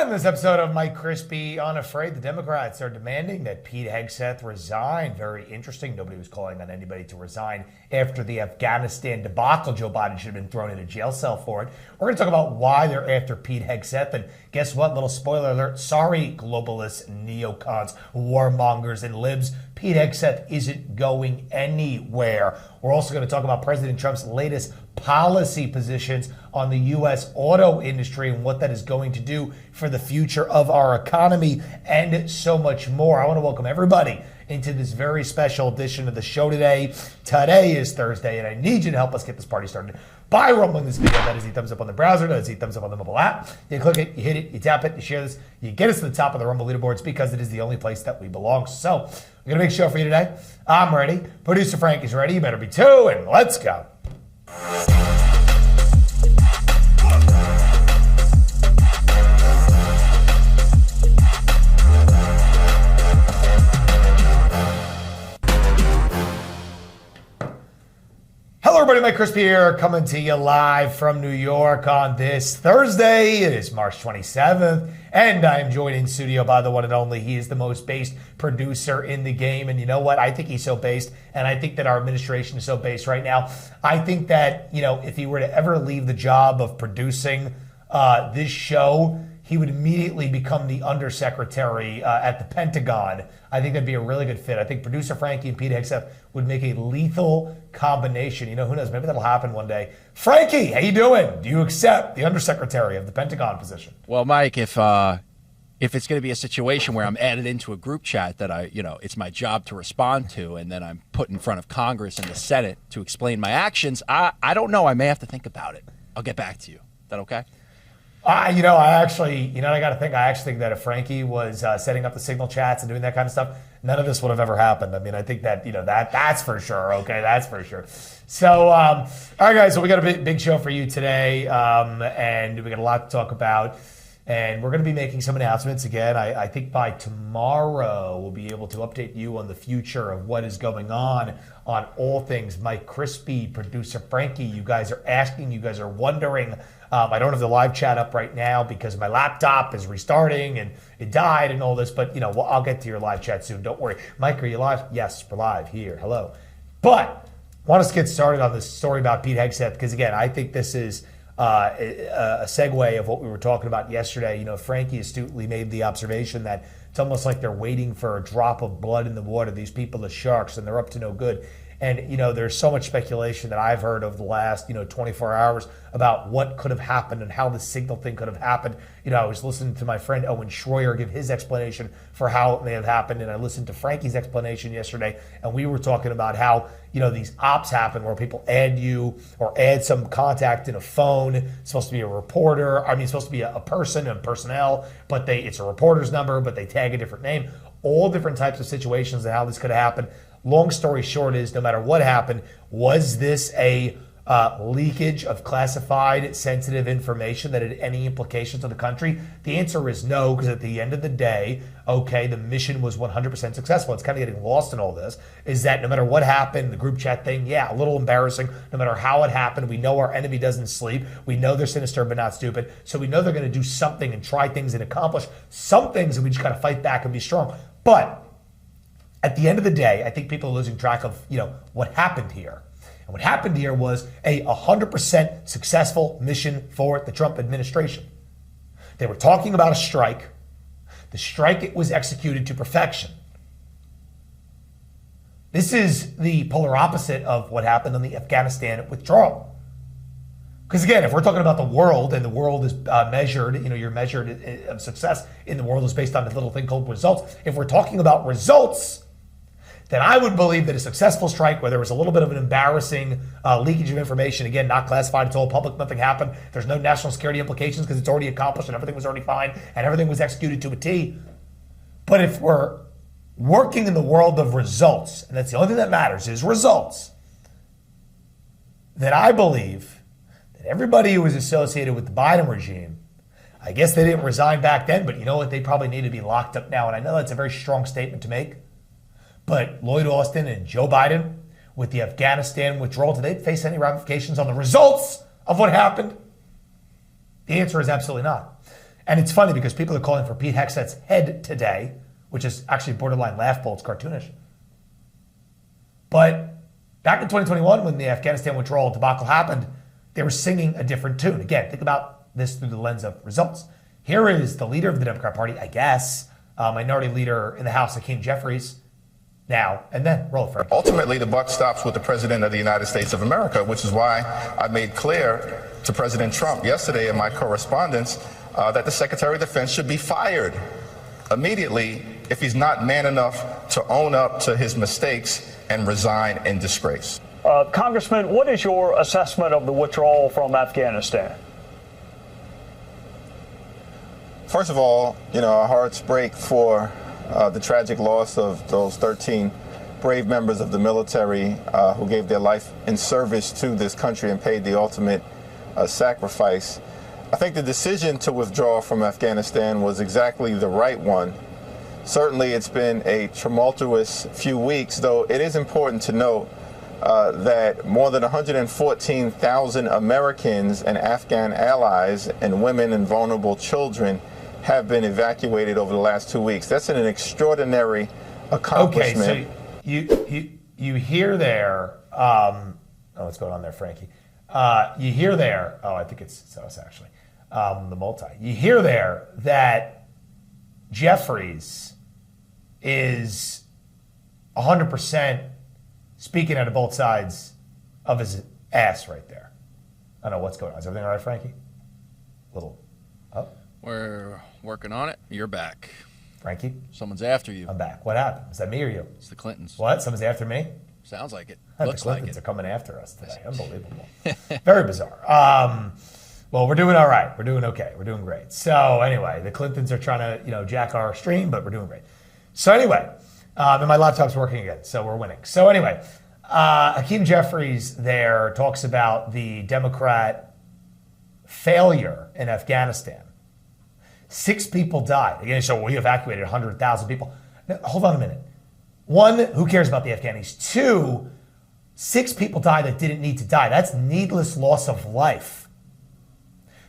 On this episode of Mike Crispy Unafraid, the Democrats are demanding that Pete Hegseth resign. Very interesting. Nobody was calling on anybody to resign after the Afghanistan debacle. Joe Biden should have been thrown in a jail cell for it. We're going to talk about why they're after Pete Hegseth. And guess what? Little spoiler alert. Sorry, globalists, neocons, warmongers, and libs. Pete Hegseth isn't going anywhere. We're also going to talk about President Trump's latest policy positions on the U.S. auto industry and what that is going to do for the future of our economy and so much more. I want to welcome everybody into this very special edition of the show today. Today is Thursday, and I need you to help us get this party started by rumbling this video. That is the thumbs up on the browser. That is the thumbs up on the mobile app. You click it, you hit it, you tap it, you share this. You get us to the top of the Rumble leaderboards because it is the only place that we belong. So we're going to make a show for you today. I'm ready. Producer Frank is ready. You better be too, and let's go. Hello, everybody. Mike Crispy here, coming to you live from New York on this Thursday. It is March 27th, and I am joined in studio by the one and only. He is the most based producer in the game, and you know what? I think he's so based, and I think that our administration is so based right now. I think that, you know, if he were to ever leave the job of producing this show, he would immediately become the undersecretary at the Pentagon. I think that'd be a really good fit. I think producer Frankie and Pete Hegseth would make a lethal combination. You know, who knows? Maybe that'll happen one day. Frankie, how you doing? Do you accept the undersecretary of the Pentagon position? Well, Mike, if it's going to be a situation where I'm added into a group chat that it's my job to respond to, and then I'm put in front of Congress and the Senate to explain my actions, I don't know. I may have to think about it. I'll get back to you. Is that okay? I got to think. I actually think that if Frankie was setting up the signal chats and doing that kind of stuff, none of this would have ever happened. I mean, I think that, that's for sure. Okay, that's for sure. So, all right, guys, so we got a big show for you today, and we got a lot to talk about. And we're going to be making some announcements again. I think by tomorrow we'll be able to update you on the future of what is going on all things Mike Crispy, producer Frankie. You guys are asking, you guys are wondering. I don't have the live chat up right now because my laptop is restarting and it died and all this. But, I'll get to your live chat soon. Don't worry. Mike, are you live? Yes, we're live here. Hello. But I want us to get started on this story about Pete Hegseth because, again, I think this is a segue of what we were talking about yesterday. Frankie astutely made the observation that it's almost like they're waiting for a drop of blood in the water. These people, the sharks, and they're up to no good. And, there's so much speculation that I've heard over the last, 24 hours about what could have happened and how the signal thing could have happened. I was listening to my friend Owen Schroyer give his explanation for how it may have happened. And I listened to Frankie's explanation yesterday. And we were talking about how, these ops happen where people add you or add some contact in a phone. It's supposed to be a reporter. It's supposed to be a person and personnel, but it's a reporter's number, but they tag a different name. All different types of situations and how this could have happened. Long story short is, no matter what happened, was this a leakage of classified, sensitive information that had any implications to the country? The answer is no, because at the end of the day, the mission was 100% successful. It's kind of getting lost in all this, is that no matter what happened, the group chat thing, a little embarrassing. No matter how it happened, we know our enemy doesn't sleep. We know they're sinister but not stupid. So we know they're going to do something and try things and accomplish some things, and we just got to fight back and be strong. But at the end of the day, I think people are losing track of, what happened here. And what happened here was a 100% successful mission for the Trump administration. They were talking about a strike. The strike, it was executed to perfection. This is the polar opposite of what happened on the Afghanistan withdrawal. Because again, if we're talking about the world, and the world is measured, you're measured of success in the world is based on a little thing called results. If we're talking about results, then I would believe that a successful strike where there was a little bit of an embarrassing leakage of information, again, not classified, it's all public, nothing happened, there's no national security implications because it's already accomplished and everything was already fine and everything was executed to a T. But if we're working in the world of results, and that's the only thing that matters is results, then I believe that everybody who was associated with the Biden regime, I guess they didn't resign back then, but you know what? They probably need to be locked up now. And I know that's a very strong statement to make. But Lloyd Austin and Joe Biden, with the Afghanistan withdrawal, did they face any ramifications on the results of what happened? The answer is absolutely not. And it's funny because people are calling for Pete Hegseth's head today, which is actually borderline laughable. It's cartoonish. But back in 2021, when the Afghanistan withdrawal debacle happened, they were singing a different tune. Again, think about this through the lens of results. Here is the leader of the Democrat Party, I guess, minority leader in the House, Hakeem Jeffries, now and then. Roll it, Frank. Ultimately, the buck stops with the President of the United States of America, which is why I made clear to President Trump yesterday in my correspondence that the Secretary of Defense should be fired immediately if he's not man enough to own up to his mistakes and resign in disgrace. Congressman, what is your assessment of the withdrawal from Afghanistan? First of all, our hearts break for the tragic loss of those 13 brave members of the military who gave their life in service to this country and paid the ultimate sacrifice. I think the decision to withdraw from Afghanistan was exactly the right one. Certainly, it's been a tumultuous few weeks, though it is important to note that more than 114,000 Americans and Afghan allies and women and vulnerable children have been evacuated over the last 2 weeks. That's an extraordinary accomplishment. Okay, so you hear there, what's going on there, Frankie? You hear there, I think it's us actually, the multi. You hear there that Jeffries is 100% speaking out of both sides of his ass right there. I don't know what's going on. Is everything all right, Frankie? Little up? We're working on it. You're back. Frankie? Someone's after you. I'm back. What happened? Is that me or you? It's the Clintons. What? Someone's after me? Sounds like it. The Looks like Clintons it. are coming after us today. Unbelievable. Very bizarre. Well, we're doing all right. We're doing okay. We're doing great. So anyway, the Clintons are trying to, jack our stream, but we're doing great. So anyway, and my laptop's working again, so we're winning. So anyway, Hakeem Jeffries there talks about the Democrat failure in Afghanistan. 6 people died. Again, so we evacuated 100,000 people. Now, hold on a minute. 1, who cares about the Afghanis? 2, 6 people died that didn't need to die. That's needless loss of life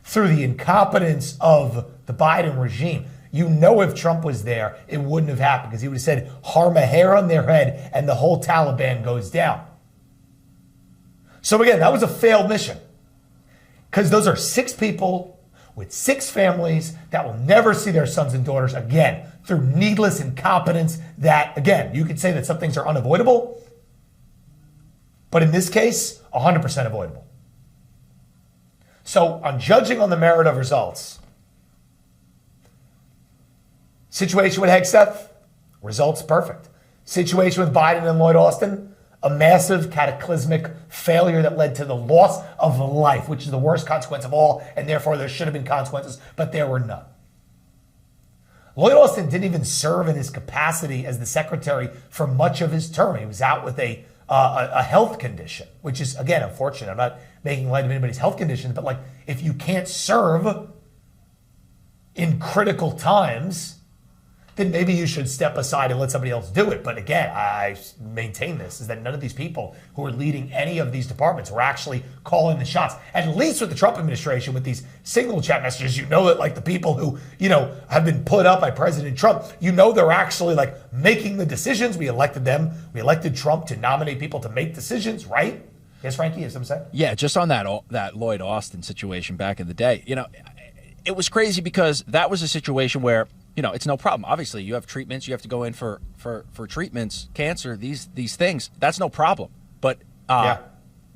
through the incompetence of the Biden regime. If Trump was there, it wouldn't have happened because he would have said, harm a hair on their head and the whole Taliban goes down. So again, that was a failed mission because those are 6 people with 6 families that will never see their sons and daughters again through needless incompetence that, again, you could say that some things are unavoidable, but in this case, 100% avoidable. So on judging on the merit of results, situation with HEGSETH, results perfect. Situation with Biden and Lloyd Austin, a massive cataclysmic failure that led to the loss of life, which is the worst consequence of all, and therefore there should have been consequences, but there were none. Lloyd Austin didn't even serve in his capacity as the secretary for much of his term. He was out with a health condition, which is, again, unfortunate. I'm not making light of anybody's health condition, but if you can't serve in critical times, then maybe you should step aside and let somebody else do it. But again, I maintain this, is that none of these people who are leading any of these departments were actually calling the shots. At least with the Trump administration, with these signal chat messages, that the people who, have been put up by President Trump, they're actually making the decisions. We elected them. We elected Trump to nominate people to make decisions, right? Yes, Frankie, you have something to say? Yeah, just on that Lloyd Austin situation back in the day, it was crazy because that was a situation where, it's no problem. Obviously, you have treatments. You have to go in for treatments, cancer, these things. That's no problem. But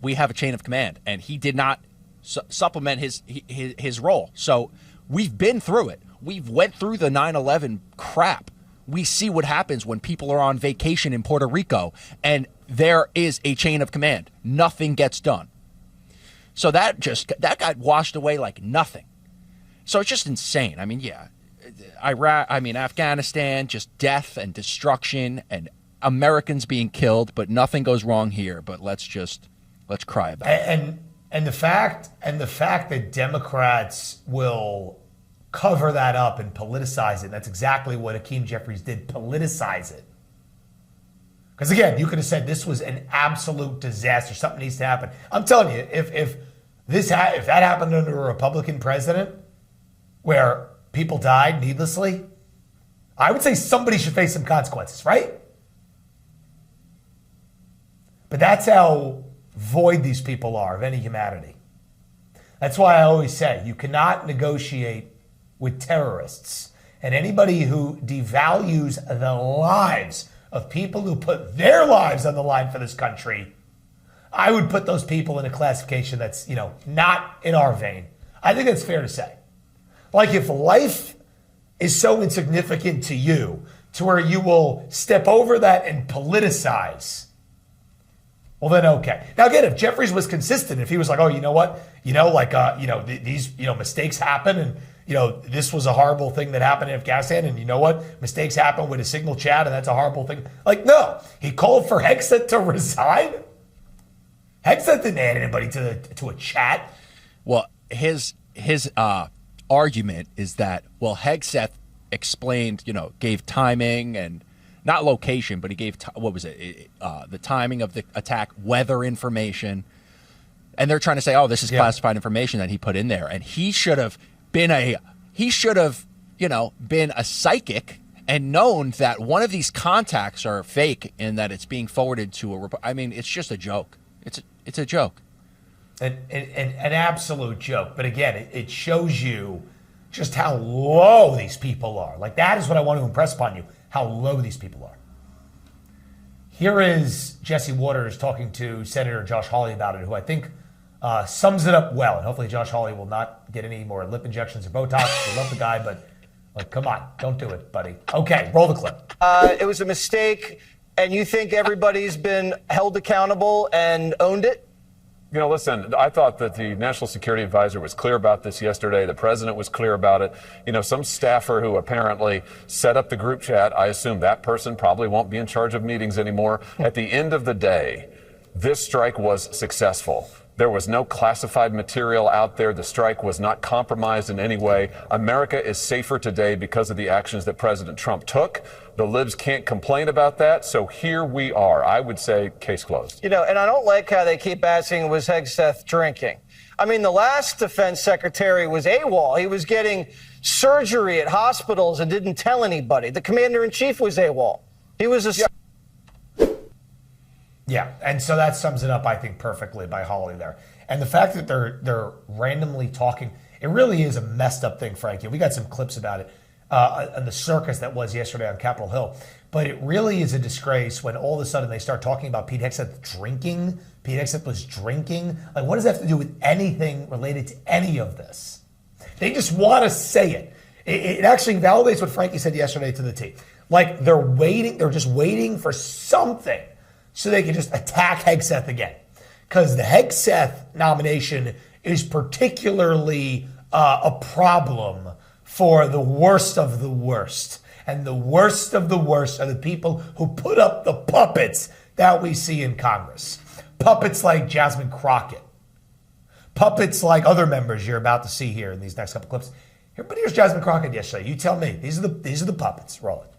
we have a chain of command, and he did not supplement his role. So we've been through it. We've went through the 9/11 crap. We see what happens when people are on vacation in Puerto Rico, and there is a chain of command. Nothing gets done. So that got washed away like nothing. So it's just insane. I mean, yeah. Afghanistan, just death and destruction and Americans being killed, but nothing goes wrong here. But let's cry about it. And the fact that Democrats will cover that up and politicize it. That's exactly what Hakeem Jeffries did, politicize it. Because again, you could have said this was an absolute disaster. Something needs to happen. I'm telling you, if that happened under a Republican president, where people died needlessly, I would say somebody should face some consequences, right? But that's how void these people are of any humanity. That's why I always say you cannot negotiate with terrorists. And anybody who devalues the lives of people who put their lives on the line for this country, I would put those people in a classification that's, not in our vein. I think that's fair to say. Like if life is so insignificant to you to where you will step over that and politicize, well then okay. Now again, if Jeffries was consistent, if he was like, oh, you know what, these mistakes happen, and this was a horrible thing that happened in Afghanistan, and you know what, mistakes happen with a signal chat, and that's a horrible thing. Like no, he called for HEGSETH to resign. HEGSETH didn't add anybody to a chat. Well, his argument is that, well, HEGSETH explained, gave timing and not location, but he gave, the timing of the attack, weather information. And they're trying to say, oh, this is classified information that he put in there. And he should have been a psychic and known that one of these contacts are fake and that it's being forwarded to it's just a joke. It's a joke. An absolute joke. But again, it shows you just how low these people are. Like that is what I want to impress upon you, how low these people are. Here is Jesse Waters talking to Senator Josh Hawley about it, who I think sums it up well. And hopefully Josh Hawley will not get any more lip injections or Botox. We love the guy, but come on, don't do it, buddy. Okay, roll the clip. It was a mistake, and you think everybody's been held accountable and owned it? Listen, I thought that the National Security Advisor was clear about this yesterday. The president was clear about it. Some staffer who apparently set up the group chat, I assume that person probably won't be in charge of meetings anymore. At the end of the day, this strike was successful. There was no classified material out there. The strike was not compromised in any way. America is safer today because of the actions that President Trump took. The libs can't complain about that. So here we are. I would say case closed. And I don't like how they keep asking, was HEGSETH drinking? The last defense secretary was AWOL. He was getting surgery at hospitals and didn't tell anybody. The commander-in-chief was AWOL. He was a... Yeah, and so that sums it up, I think, perfectly by Hawley there. And the fact that they're randomly talking, it really is a messed up thing, Frankie. We got some clips about it on the circus that was yesterday on Capitol Hill. But it really is a disgrace when all of a sudden they start talking about Pete Hegseth drinking. Pete Hegseth was drinking. Like, what does that have to do with anything related to any of this? They just want to say it. It actually validates what Frankie said yesterday to the T. Like, they're just waiting for something so they can just attack Hegseth again. Because the Hegseth nomination is particularly a problem for the worst of the worst. And the worst of the worst are the people who put up the puppets that we see in Congress. Puppets like Jasmine Crockett. Puppets like other members you're about to see here in these next couple clips. But here's Jasmine Crockett yesterday. You tell me. These are the puppets. Roll it.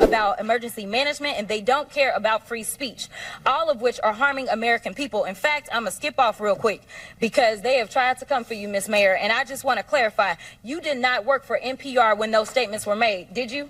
About emergency management, and they don't care about free speech, all of which are harming American people. In fact, I'm going to skip off real quick because they have tried to come for you, Ms. Mayor, and I just want to clarify, you did not work for NPR when those statements were made, did you?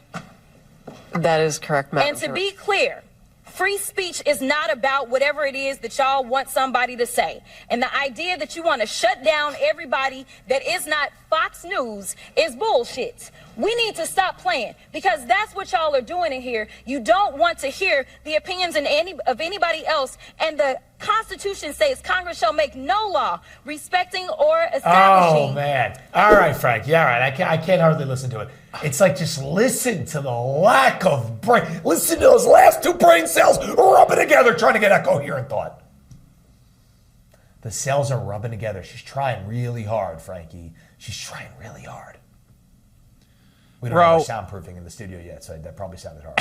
That is correct, Madam. And to be clear, free speech is not about whatever it is that y'all want somebody to say. And the idea that you want to shut down everybody that is not Fox News is bullshit. We need to stop playing because that's what y'all are doing in here. You don't want to hear the opinions of anybody else. And the Constitution says Congress shall make no law respecting or establishing. Oh, man. All right, Frank. Yeah, all right. I can't hardly listen to it. It's like just listen to the lack of brain. Listen to those last two brain cells rubbing together trying to get a coherent thought. The cells are rubbing together. She's trying really hard, Frankie. She's trying really hard. We don't have soundproofing in the studio yet, so that probably sounded hard.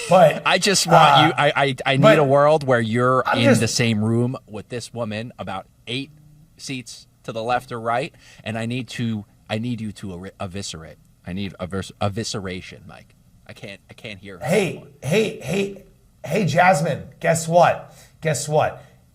But I just want you. I need a world where you're in the same room with this woman, about 8 seats to the left or right, and I need you to eviscerate. I need evisceration, Mike. I can't hear her. Hey, Jasmine. Guess what?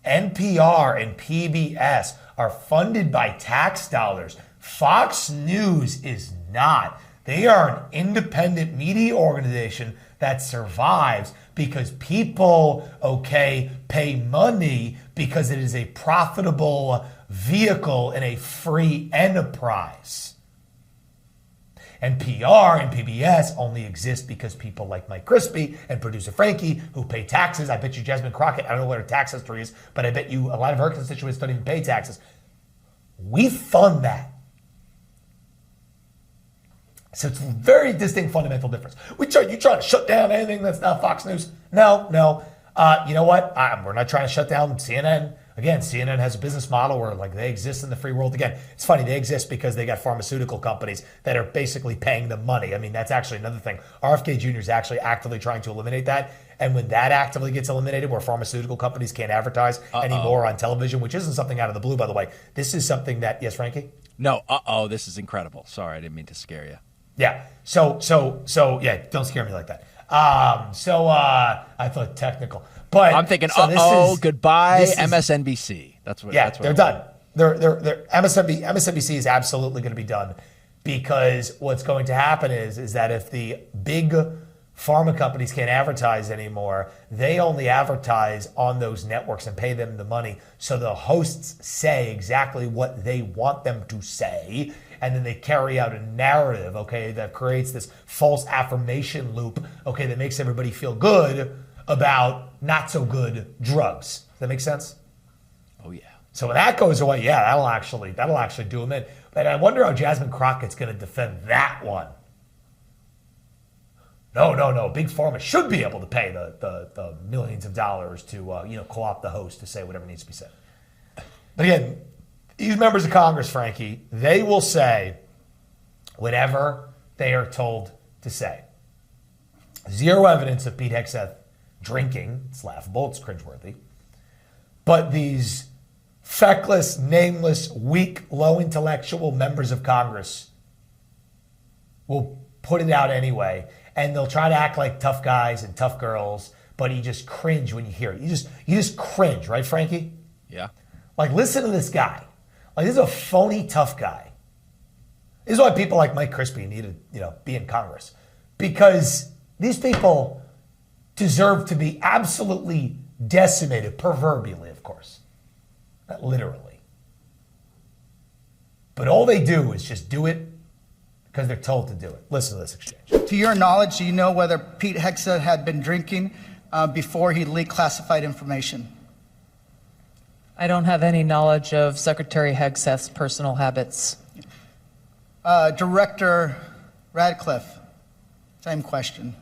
NPR and PBS are funded by tax dollars. Fox News is not. They are an independent media organization that survives because people, pay money because it is a profitable vehicle in a free enterprise. And PR and PBS only exist because people like Mike Crispy and producer Frankie, who pay taxes. I bet you Jasmine Crockett, I don't know what her tax history is, but I bet you a lot of her constituents don't even pay taxes. We fund that. So it's a very distinct fundamental difference. You trying to shut down anything that's not Fox News? No. You know what? We're not trying to shut down CNN. Again, CNN has a business model where they exist in the free world. Again, it's funny, they exist because they got pharmaceutical companies that are basically paying them money. I mean, that's actually another thing. RFK Jr. is actually actively trying to eliminate that. And when that actively gets eliminated, where pharmaceutical companies can't advertise anymore on television, which isn't something out of the blue, by the way. This is something that, yes, Frankie? No, this is incredible. Sorry, I didn't mean to scare you. Yeah. So yeah, don't scare me like that. I thought technical. But I'm thinking, goodbye, MSNBC. That's what. Yeah, they're done. They're MSNBC is absolutely going to be done, because what's going to happen is that if the big pharma companies can't advertise anymore, they only advertise on those networks and pay them the money. So the hosts say exactly what they want them to say, and then they carry out a narrative, that creates this false affirmation loop, that makes everybody feel good about not so good drugs. Does that make sense? Oh yeah. So when that goes away, yeah, that'll actually do them in. But I wonder how Jasmine Crockett's going to defend that one. No. Big Pharma should be able to pay the millions of dollars to co-opt the host to say whatever needs to be said. But again, these members of Congress, Frankie, they will say whatever they are told to say. Zero evidence of Pete Hegseth drinking. It's laughable. It's cringeworthy. But these feckless, nameless, weak, low intellectual members of Congress will put it out anyway. And they'll try to act like tough guys and tough girls, but you just cringe when you hear it. You just cringe, right, Frankie? Yeah. Listen to this guy. This is a phony tough guy. This is why people like Mike Crispy need to, be in Congress. Because these people deserve to be absolutely decimated, proverbially, of course. Not literally. But all they do is just do it because they're told to do it. Listen to this exchange. To your knowledge, do you know whether Pete Hegseth had been drinking before he leaked classified information? I don't have any knowledge of Secretary Hegseth's personal habits. Director Radcliffe, same question.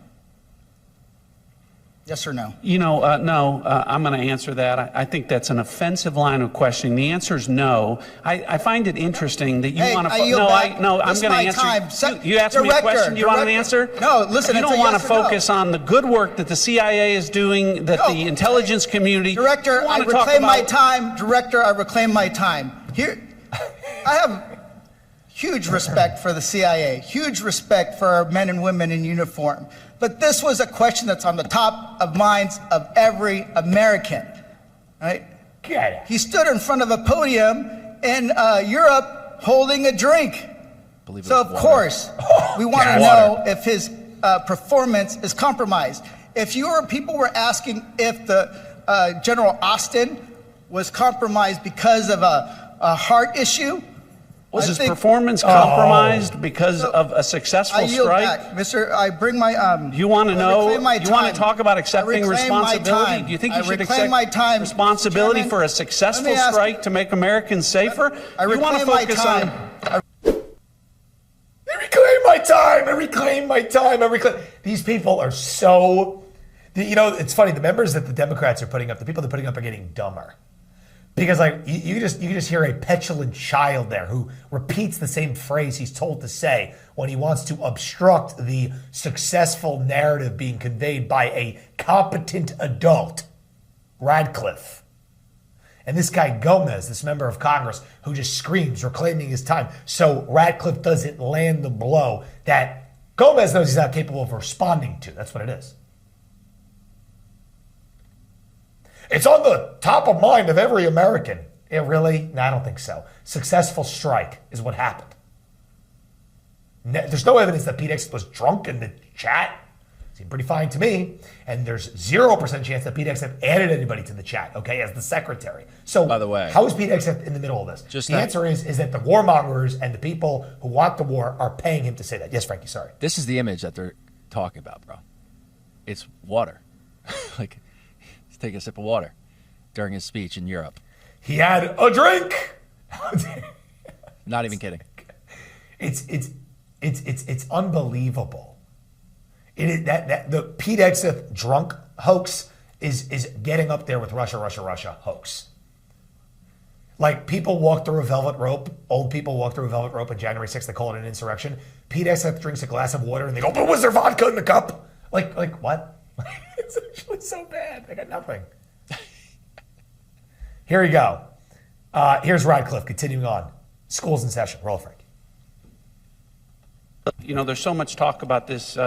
Yes or no? No, I'm going to answer that. I think that's an offensive line of questioning. The answer is no. I find it interesting that you want to... I'm going to answer. You asked me a question. You want an answer? No, listen. You don't want to focus on the good work that the CIA is doing, that the intelligence community... Director, I reclaim my time. Director, I reclaim my time. Here, I have huge respect for the CIA, huge respect for our men and women in uniform. But this was a question that's on the top of minds of every American, right? He stood in front of a podium in Europe holding a drink. So of course, we want to know if his performance is compromised. If people were asking if the General Austin was compromised because of a heart issue, was his performance compromised because of a successful strike? Back. Mr. I bring my you want to know? You want to talk about accepting responsibility? Do you think you should accept responsibility for a successful strike to make Americans safer? You want to focus on? I reclaim my time. I reclaim my time. These people are so. It's funny. The members that the Democrats are putting up, the people they're putting up, are getting dumber. Because you just hear a petulant child there who repeats the same phrase he's told to say when he wants to obstruct the successful narrative being conveyed by a competent adult, Radcliffe. And this guy Gomez, this member of Congress, who just screams, reclaiming his time, so Radcliffe doesn't land the blow that Gomez knows he's not capable of responding to. That's what it is. It's on the top of mind of every American. Really? No, I don't think so. Successful strike is what happened. There's no evidence that Pete Hegseth was drunk in the chat. Seemed pretty fine to me. And there's 0% chance that Pete Hegseth added anybody to the chat, okay, as the secretary. So, by the way, how is Pete Hegseth in the middle of this? The answer is that the warmongers and the people who want the war are paying him to say that. Yes, Frankie, sorry. This is the image that they're talking about, bro. It's water. Like, he's taking a sip of water during his speech in Europe. He had a drink. Not even kidding. It's unbelievable. It is that the Pete Hegseth drunk hoax is getting up there with Russia hoax. Like, people walk through a velvet rope. Old people walk through a velvet rope on January 6th. They call it an insurrection. Pete Hegseth drinks a glass of water and they go, "But was there vodka in the cup?" Like what? It's actually so bad. They got nothing. Here we go. Here's Radcliffe continuing on. School's in session. Roll, Frank. You know, there's so much talk about this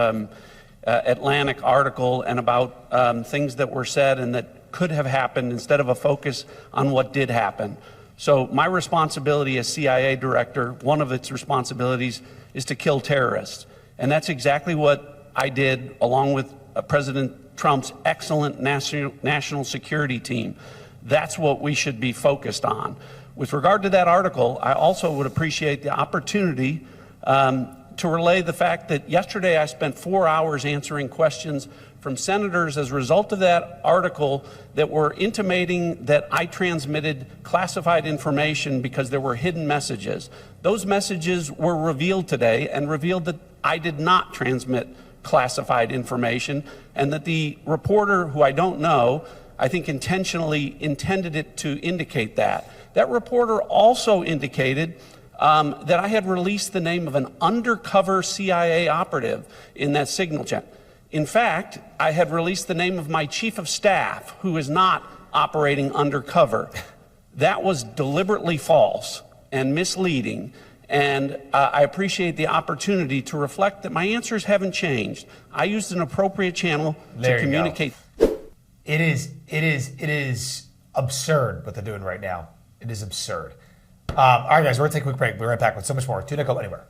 Atlantic article and about things that were said and that could have happened instead of a focus on what did happen. So my responsibility as CIA director, one of its responsibilities is to kill terrorists. And that's exactly what I did along with President Trump's excellent national security team. That's what we should be focused on. With regard to that article, I also would appreciate the opportunity to relay the fact that yesterday I spent 4 hours answering questions from senators as a result of that article that were intimating that I transmitted classified information because there were hidden messages. Those messages were revealed today and revealed that I did not transmit classified information and that the reporter, who I don't know, I think intentionally intended it to indicate that. That reporter also indicated that I had released the name of an undercover CIA operative in that signal chat. In fact, I had released the name of my chief of staff, who is not operating undercover. That was deliberately false and misleading, and I appreciate the opportunity to reflect that my answers haven't changed. I used an appropriate channel to communicate. It is absurd what they're doing right now. It is absurd. All right, guys, we're going to take a quick break. We'll be right back with so much more. Do not go anywhere.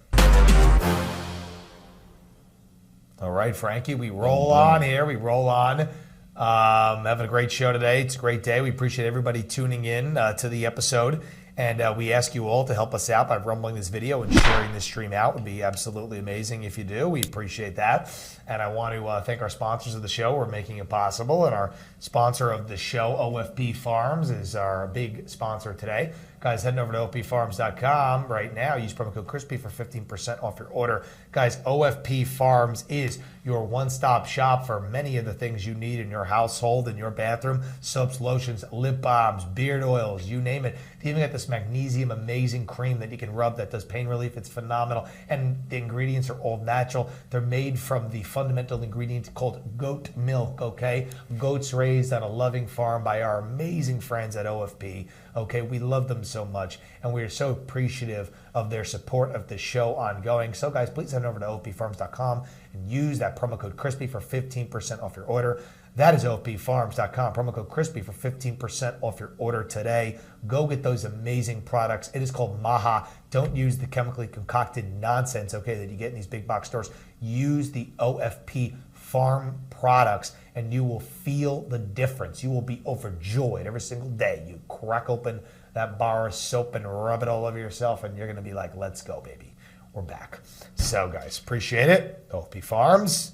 All right, Frankie, we roll on here. We roll on. Having a great show today. It's a great day. We appreciate everybody tuning in to the episode. And we ask you all to help us out by rumbling this video and sharing this stream out. It would be absolutely amazing if you do. We appreciate that. And I want to thank our sponsors of the show who are making it possible. And our sponsor of the show, OFP Farms, is our big sponsor today. Guys, heading over to OFPFarms.com right now. Use promo code CRISPY for 15% off your order. Guys, OFP Farms is your one-stop shop for many of the things you need in your household, in your bathroom. Soaps, lotions, lip balms, beard oils, you name it. They even got this magnesium amazing cream that you can rub that does pain relief. It's phenomenal. And the ingredients are all natural. They're made from the fundamental ingredient called goat milk, okay? Goats raised on a loving farm by our amazing friends at OFP. Okay, we love them so much, and we are so appreciative of their support of the show ongoing. So, guys, please head over to OFPFarms.com and use that promo code CRISPY for 15% off your order. That is OFPFarms.com, promo code CRISPY for 15% off your order today. Go get those amazing products. It is called Maha. Don't use the chemically concocted nonsense, okay, that you get in these big box stores. Use the OFP Farm products, and you will feel the difference. You will be overjoyed every single day. You crack open that bar of soap and rub it all over yourself, and you're going to be like, let's go, baby. We're back. So, guys, appreciate it. OFP Farms,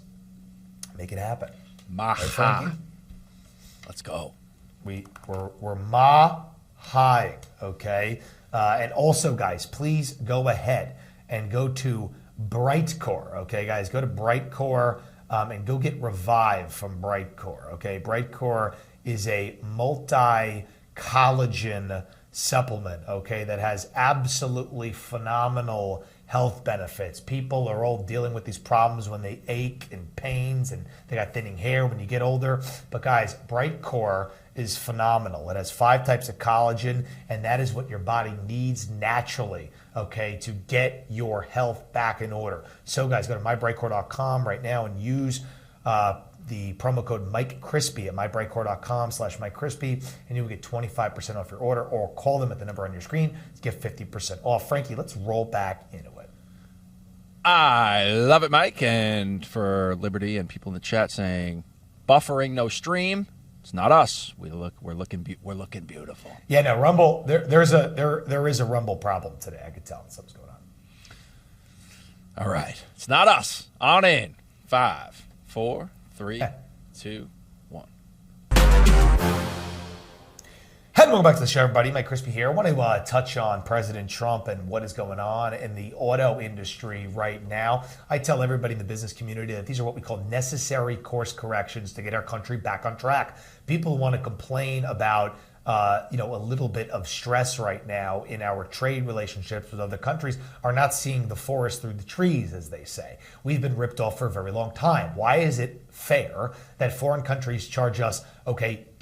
make it happen. Maha. Let's go. We're ma-high, okay? And also, guys, please go ahead and go to Brightcore, okay, guys? Go to Brightcore. And go get Revive from Brightcore, okay? Brightcore is a multi-collagen supplement, okay, that has absolutely phenomenal health benefits. People are all dealing with these problems when they ache and pains, and they got thinning hair when you get older. But guys, Brightcore is phenomenal. It has 5 types of collagen, and that is what your body needs naturally, okay, to get your health back in order. So guys, go to mybrightcore.com right now and use the promo code MikeCrispy at mybrightcore.com/MikeCrispy, and you will get 25% off your order, or call them at the number on your screen to get 50% off. Frankie, let's roll back into it. I love it, Mike. And for Liberty and people in the chat saying, buffering, no stream. It's not us. We're looking beautiful. Yeah, no, Rumble. There is a Rumble problem today. I could tell something's going on. All right, it's not us. On in 5, 4, 3, 2, 1. Hey, welcome back to the show, everybody. Mike Crispy here. I want to touch on President Trump and what is going on in the auto industry right now. I tell everybody in the business community that these are what we call necessary course corrections to get our country back on track. People who want to complain about a little bit of stress right now in our trade relationships with other countries are not seeing the forest through the trees, as they say. We've been ripped off for a very long time. Why is it fair that foreign countries charge us,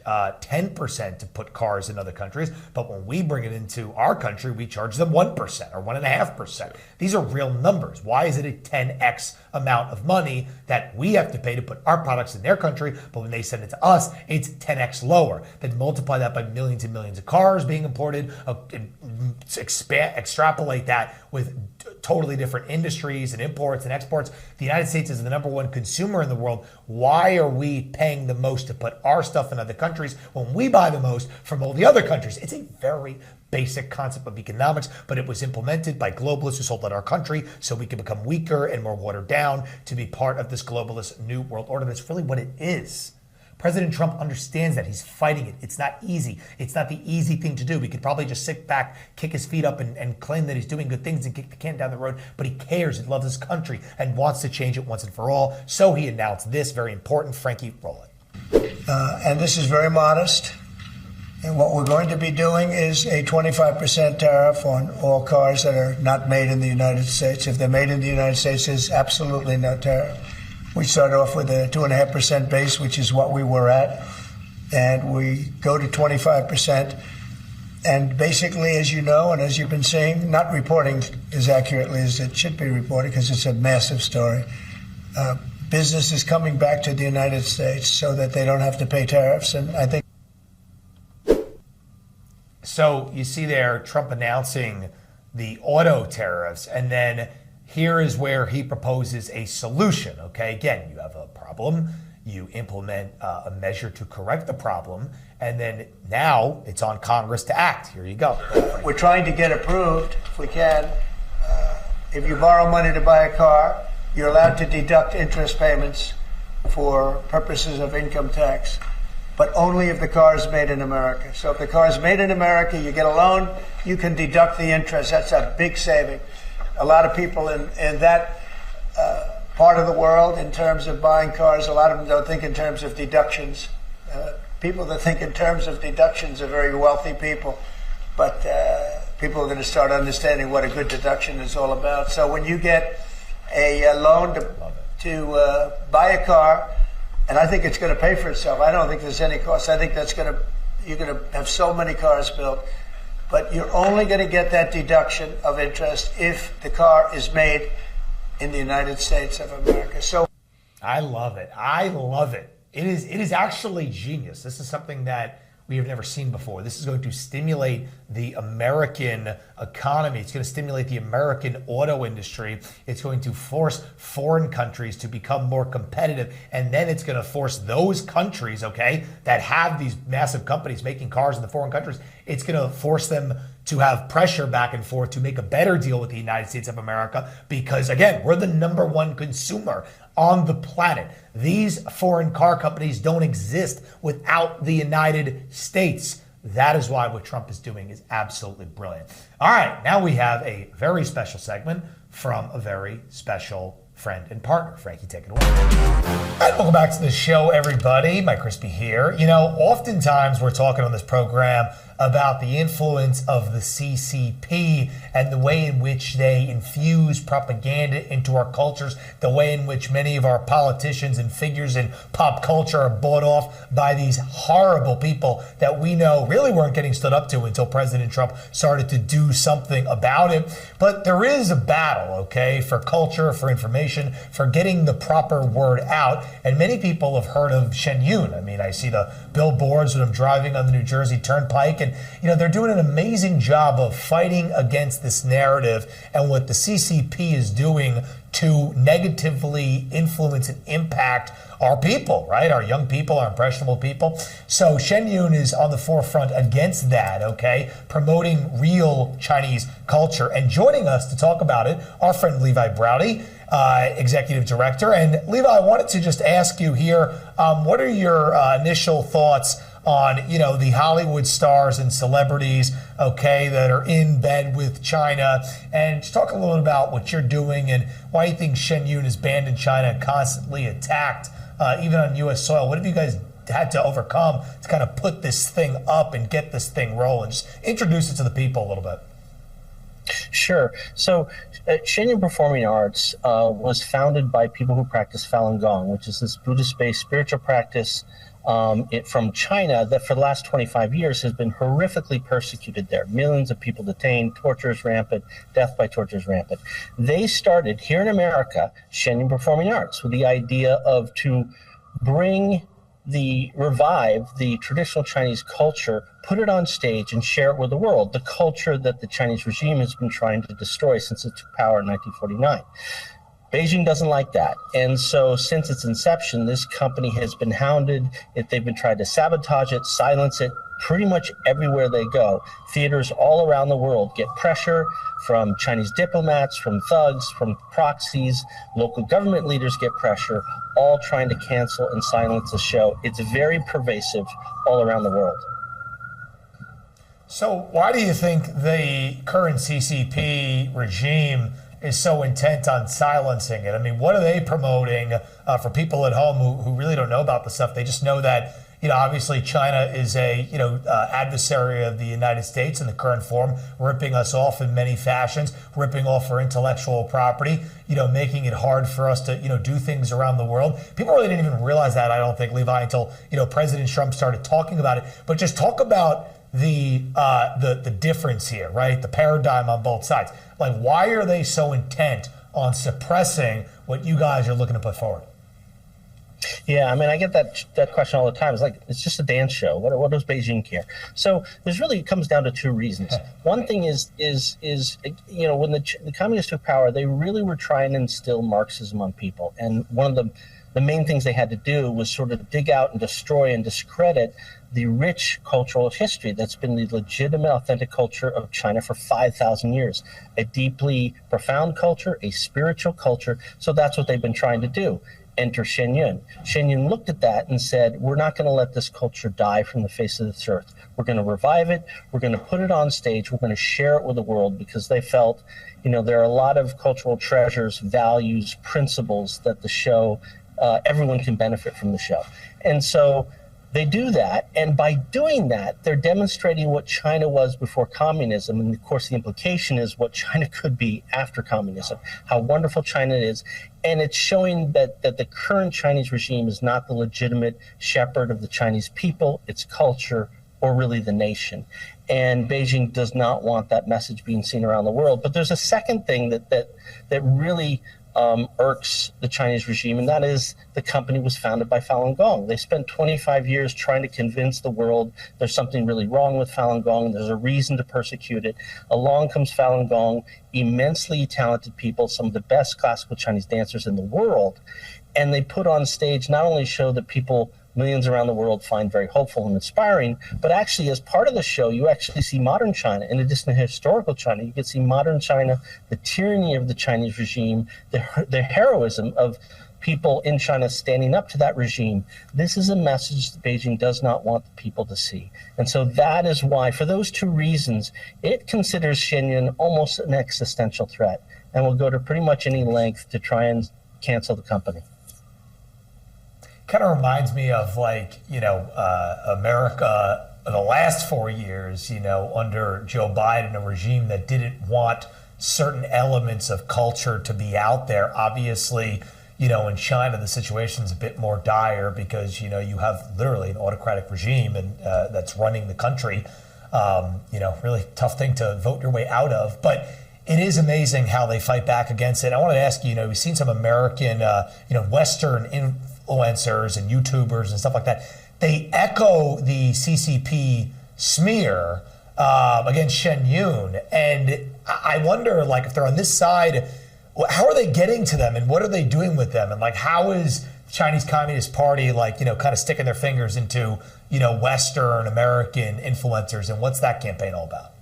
10% to put cars in other countries, but when we bring it into our country, we charge them 1% or 1.5%. These are real numbers. Why is it a 10x amount of money that we have to pay to put our products in their country, but when they send it to us, it's 10x lower? Then multiply that by millions and millions of cars being imported, extrapolate that with totally different industries and imports and exports. The United States is the #1 consumer in the world. Why are we paying the most to put our stuff in other countries when we buy the most from all the other countries? It's a very basic concept of economics, but it was implemented by globalists who sold out our country so we can become weaker and more watered down to be part of this globalist new world order. That's really what it is. President Trump understands that. He's fighting it. It's not easy. It's not the easy thing to do. We could probably just sit back, kick his feet up, and claim that he's doing good things and kick the can down the road. But he cares. He loves his country and wants to change it once and for all. So he announced this very important. Frankie, roll it. And this is very modest. And what we're going to be doing is a 25% tariff on all cars that are not made in the United States. If they're made in the United States, there's absolutely no tariff. We start off with a 2.5% base, which is what we were at, and we go to 25%. And basically, as you know, and as you've been seeing, not reporting as accurately as it should be reported because it's a massive story. Business is coming back to the United States so that they don't have to pay tariffs, and I think. So you see there, Trump announcing the auto tariffs, and then here is where he proposes a solution. Okay, again, you have a problem, you implement a measure to correct the problem, and then now it's on Congress to act. Here you go. We're trying to get approved, if we can. If you borrow money to buy a car, you're allowed to deduct interest payments for purposes of income tax, but only if the car is made in America. So if the car is made in America, you get a loan, you can deduct the interest. That's a big saving. A lot of people in that part of the world, in terms of buying cars, a lot of them don't think in terms of deductions. People that think in terms of deductions are very wealthy people, but people are going to start understanding what a good deduction is all about. So when you get a loan to buy a car, and I think it's going to pay for itself. I don't think there's any cost. I think you're going to have so many cars built. But you're only going to get that deduction of interest if the car is made in the United States of America. So I love it. I love it. It is actually genius. This is something that we have never seen before. This is going to stimulate the American economy. It's going to stimulate the American auto industry. It's going to force foreign countries to become more competitive. And then it's going to force those countries, that have these massive companies making cars in the foreign countries, it's going to force them to have pressure back and forth to make a better deal with the United States of America because, again, we're the #1 consumer on the planet. These foreign car companies don't exist without the United States. That is why what Trump is doing is absolutely brilliant. All right, now we have a very special segment from a very special friend and partner. Frankie, take it away. All right, welcome back to the show, everybody. Mike Crispy here. Oftentimes we're talking on this program about the influence of the CCP and the way in which they infuse propaganda into our cultures, the way in which many of our politicians and figures in pop culture are bought off by these horrible people that we know really weren't getting stood up to until President Trump started to do something about it. But there is a battle, for culture, for information, for getting the proper word out. And many people have heard of Shen Yun. I mean, I see the billboards when I'm driving on the New Jersey Turnpike. And, they're doing an amazing job of fighting against this narrative and what the CCP is doing to negatively influence and impact our people, right? Our young people, our impressionable people. So Shen Yun is on the forefront against that, okay? Promoting real Chinese culture. And joining us to talk about it, our friend Levi Browdy, Executive Director. And Levi, I wanted to just ask you here, what are your initial thoughts on, you know, the Hollywood stars and celebrities, okay, that are in bed with China, and just talk a little bit about what you're doing and why you think Shen Yun is banned in China and constantly attacked, even on U.S. soil. What have you guys had to overcome to kind of put this thing up and get this thing rolling? Just introduce it to the people a little bit. Sure. So Shen Yun Performing Arts was founded by people who practice Falun Gong, which is this Buddhist-based spiritual practice from China that for the last 25 years has been horrifically persecuted there. Millions of people detained, torture is rampant, death by torture is rampant. They started here in America, Shen Yun Performing Arts, with the idea of to revive the traditional Chinese culture, put it on stage and share it with the world, the culture that the Chinese regime has been trying to destroy since it took power in 1949. Beijing doesn't like that. And so since its inception, this company has been hounded. They've been trying to sabotage it, silence it, pretty much everywhere they go. Theaters all around the world get pressure from Chinese diplomats, from thugs, from proxies. Local government leaders get pressure, all trying to cancel and silence the show. It's very pervasive all around the world. So why do you think the current CCP regime is so intent on silencing it? I mean, what are they promoting for people at home who really don't know about the stuff? They just know that, you know, obviously China is a, you know, adversary of the United States in the current form, ripping us off in many fashions, ripping off our intellectual property, you know, making it hard for us to, you know, do things around the world. People really didn't even realize that, I don't think, Levi, until, you know, President Trump started talking about it. But just talk about the difference here, right? The paradigm on both sides. Like, why are they so intent on suppressing what you guys are looking to put forward? Yeah, I mean, I get that question all the time. It's like, it's just a dance show. What does Beijing care? So there's really, it comes down to two reasons. One thing is you know, when the communists took power, they really were trying to instill Marxism on people. And one of the main things they had to do was sort of dig out and destroy and discredit the rich cultural history that's been the legitimate, authentic culture of China for 5,000 years. A deeply profound culture, a spiritual culture. So that's what they've been trying to do. Enter Shen Yun. Shen Yun looked at that and said, we're not going to let this culture die from the face of this earth. We're going to revive it. We're going to put it on stage. We're going to share it with the world, because they felt, you know, there are a lot of cultural treasures, values, principles that the show, everyone can benefit from the show. And so they do that, and by doing that, they're demonstrating what China was before communism, and of course the implication is what China could be after communism, how wonderful China is, and it's showing that the current Chinese regime is not the legitimate shepherd of the Chinese people, its culture, or really the nation. And Beijing does not want that message being seen around the world. But there's a second thing that really irks the Chinese regime, and that is the company was founded by Falun Gong. They spent 25 years trying to convince the world there's something really wrong with Falun Gong, there's a reason to persecute it. Along comes Falun Gong, immensely talented people, some of the best classical Chinese dancers in the world, and they put on stage not only show that people, millions around the world, find very hopeful and inspiring, but actually as part of the show, you actually see modern China. In addition to historical China, you can see modern China, the tyranny of the Chinese regime, the heroism of people in China standing up to that regime. This is a message that Beijing does not want the people to see. And so that is why, for those two reasons, it considers Shen Yun almost an existential threat and will go to pretty much any length to try and cancel the company. Kind of reminds me of, like, you know, America the last 4 years, you know, under Joe Biden, a regime that didn't want certain elements of culture to be out there. Obviously, you know, in China, the situation's a bit more dire because, you know, you have literally an autocratic regime and that's running the country. You know, really tough thing to vote your way out of. But it is amazing how they fight back against it. I wanted to ask you, you know, we've seen some American, you know, Western influencers and YouTubers and stuff like that. They echo the CCP smear against Shen Yun. And I wonder, like, if they're on this side, how are they getting to them, and what are they doing with them? And like, how is the Chinese Communist Party, like, kind of sticking their fingers into, Western American influencers, and what's that campaign all about?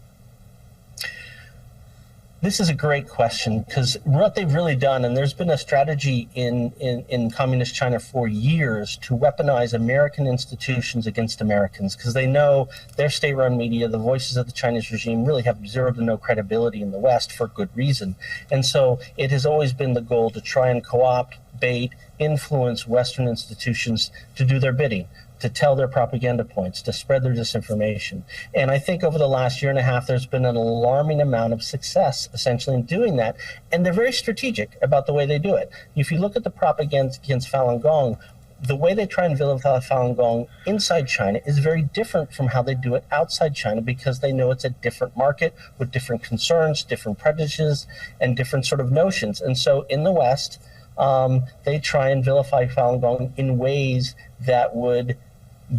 This is a great question, because what they've really done, and there's been a strategy in communist China for years to weaponize American institutions against Americans, because they know their state-run media, the voices of the Chinese regime, really have zero to no credibility in the West for good reason. And so it has always been the goal to try and co-opt, bait, influence Western institutions to do their bidding, to tell their propaganda points, to spread their disinformation. And I think over the last year and a half, there's been an alarming amount of success essentially in doing that. And they're very strategic about the way they do it. If you look at the propaganda against Falun Gong, the way they try and vilify Falun Gong inside China is very different from how they do it outside China, because they know it's a different market with different concerns, different prejudices, and different sort of notions. And so in the West, they try and vilify Falun Gong in ways that would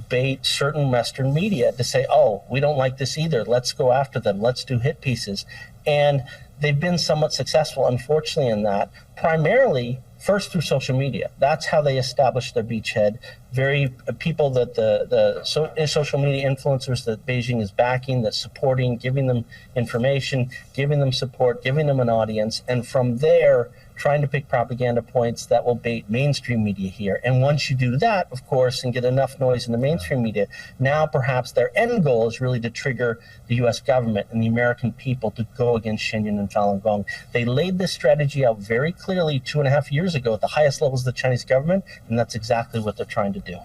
bait certain Western media to say, oh, we don't like this either. Let's go after them. Let's do hit pieces. And they've been somewhat successful, unfortunately, in that, primarily first through social media. That's how they established their beachhead. People that the social media influencers that Beijing is backing, that's supporting, giving them information, giving them support, giving them an audience. And from there, trying to pick propaganda points that will bait mainstream media here. And once you do that, of course, and get enough noise in the mainstream media, now perhaps their end goal is really to trigger the U.S. government and the American people to go against Shenyang and Falun Gong. They laid this strategy out very clearly 2.5 years ago at the highest levels of the Chinese government, and that's exactly what they're trying to do.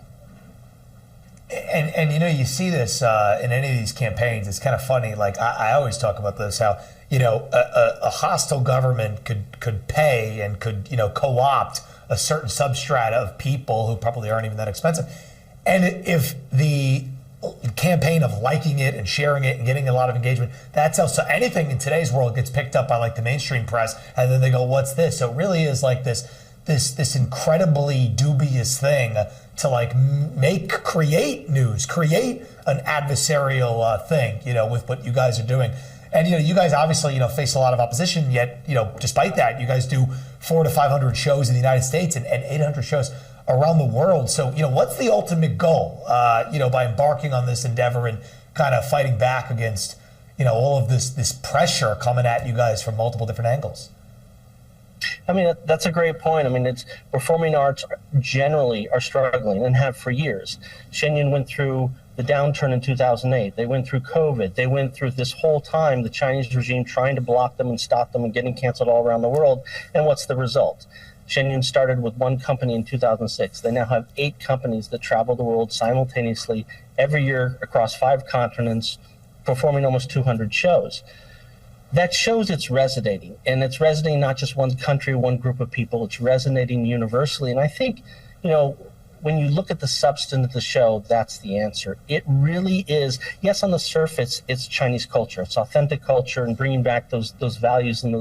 And you see this in any of these campaigns. It's kind of funny. Like, I always talk about this, how, a hostile government could pay and could, co-opt a certain substrata of people who probably aren't even that expensive. And if the campaign of liking it and sharing it and getting a lot of engagement, that's how, so anything in today's world gets picked up by like the mainstream press, and then they go, what's this? So it really is like this incredibly dubious thing to like create news, create an adversarial thing, with what you guys are doing. And, you guys obviously, face a lot of opposition, yet, despite that, you guys do 400 to 500 shows in the United States and 800 shows around the world. So, what's the ultimate goal, by embarking on this endeavor and kind of fighting back against, all of this pressure coming at you guys from multiple different angles? I mean, that's a great point. I mean, it's performing arts generally are struggling and have for years. Shenyang went through the downturn in 2008. They went through COVID. They went through this whole time, the Chinese regime trying to block them and stop them and getting canceled all around the world. And what's the result? Shenyang started with one company in 2006. They now have 8 companies that travel the world simultaneously every year across 5 continents, performing almost 200 shows. That shows it's resonating, and it's resonating not just one country, one group of people, it's resonating universally. And I think, when you look at the substance of the show, that's the answer. It really is, yes, on the surface, it's Chinese culture. It's authentic culture and bringing back those values and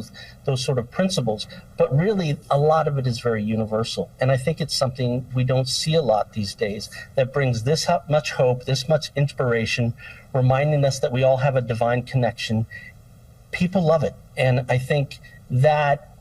those sort of principles. But really, a lot of it is very universal. And I think it's something we don't see a lot these days that brings this much hope, this much inspiration, reminding us that we all have a divine connection. People love it. And I think that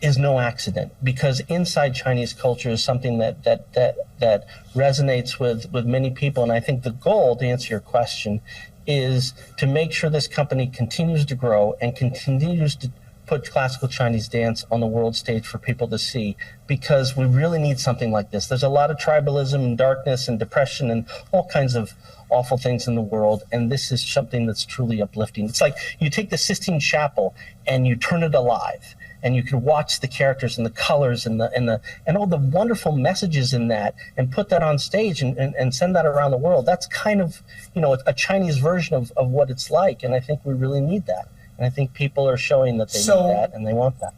is no accident, because inside Chinese culture is something that resonates with many people. And I think the goal, to answer your question, is to make sure this company continues to grow and continues to put classical Chinese dance on the world stage for people to see, because we really need something like this. There's a lot of tribalism and darkness and depression and all kinds of awful things in the world, and this is something that's truly uplifting. It's like you take the Sistine Chapel and you turn it alive, and you can watch the characters and the colors and all the wonderful messages in that, and put that on stage and send that around the world. That's kind of, a Chinese version of what it's like, and I think we really need that. And I think people are showing that they need that and they want that.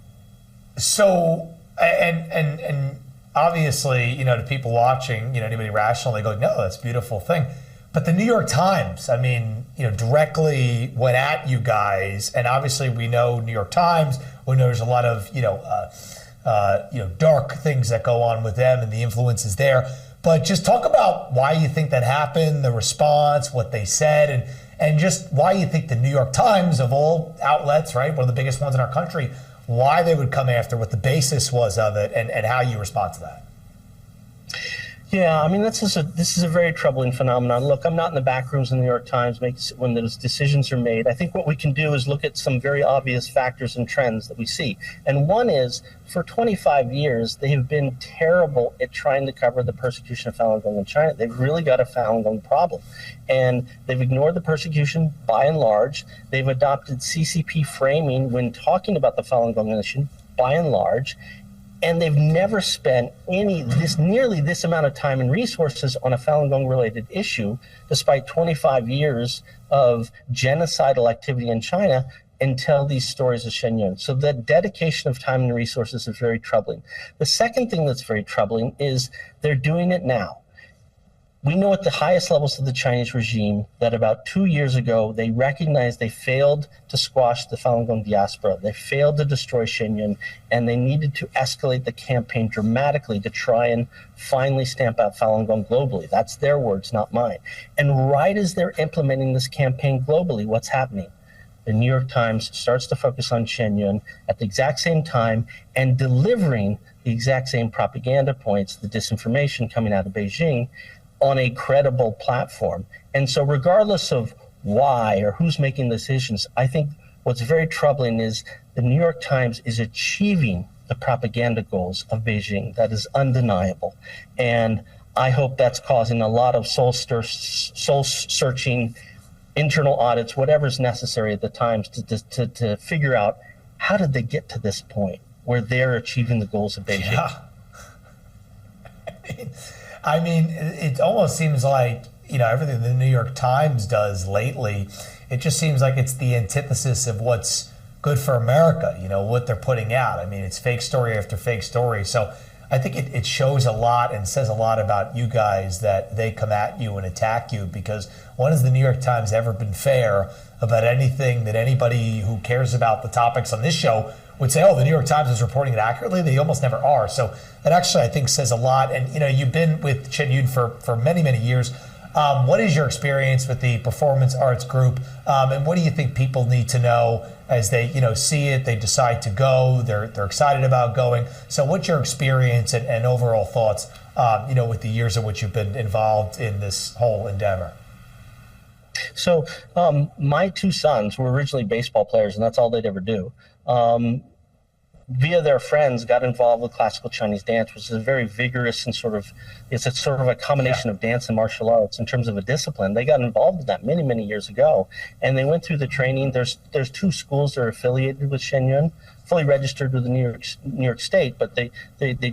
So, and obviously, to people watching, anybody rational, they go, no, that's a beautiful thing. But the New York Times, I mean, directly went at you guys, and obviously we know New York Times. We know there's a lot of dark things that go on with them and the influences there. But just talk about why you think that happened, the response, what they said, and just why you think the New York Times, of all outlets, right, one of the biggest ones in our country, why they would come after, what the basis was of it, and how you respond to that. Yeah, I mean, this is a very troubling phenomenon. Look, I'm not in the back rooms in the New York Times when those decisions are made. I think what we can do is look at some very obvious factors and trends that we see. And one is, for 25 years, they have been terrible at trying to cover the persecution of Falun Gong in China. They've really got a Falun Gong problem. And they've ignored the persecution by and large. They've adopted CCP framing when talking about the Falun Gong issue by and large. And they've never spent nearly this amount of time and resources on a Falun Gong related issue, despite 25 years of genocidal activity in China, until these stories of Shen Yun. So the dedication of time and resources is very troubling. The second thing that's very troubling is they're doing it now. We know at the highest levels of the Chinese regime that about 2 years ago, they recognized they failed to squash the Falun Gong diaspora. They failed to destroy Shen Yun, and they needed to escalate the campaign dramatically to try and finally stamp out Falun Gong globally. That's their words, not mine. And right as they're implementing this campaign globally, what's happening? The New York Times starts to focus on Shen Yun at the exact same time and delivering the exact same propaganda points, the disinformation coming out of Beijing, on a credible platform. And so regardless of why or who's making decisions, I think what's very troubling is the New York Times is achieving the propaganda goals of Beijing. That is undeniable. And I hope that's causing a lot of soul-searching internal audits, whatever's necessary at the Times to figure out how did they get to this point where they're achieving the goals of Beijing. Yeah. I mean, it almost seems like, everything the New York Times does lately, it just seems like it's the antithesis of what's good for America, what they're putting out. I mean, it's fake story after fake story. So I think it shows a lot and says a lot about you guys that they come at you and attack you, because when has the New York Times ever been fair about anything that anybody who cares about the topics on this show would say, oh, the New York Times is reporting it accurately? They almost never are. So that actually, I think, says a lot. And, you've been with Shen Yun for many, many years. What is your experience with the performance arts group? And what do you think people need to know as they, see it, they decide to go, they're excited about going? So what's your experience and overall thoughts, with the years in which you've been involved in this whole endeavor? So my two sons were originally baseball players, and that's all they'd ever do. Via their friends, got involved with classical Chinese dance, which is a very vigorous and it's a sort of a combination of dance and martial arts in terms of a discipline. They got involved with that many, many years ago, and they went through the training. There's two schools that are affiliated with Shen Yun, fully registered with the New York State, but they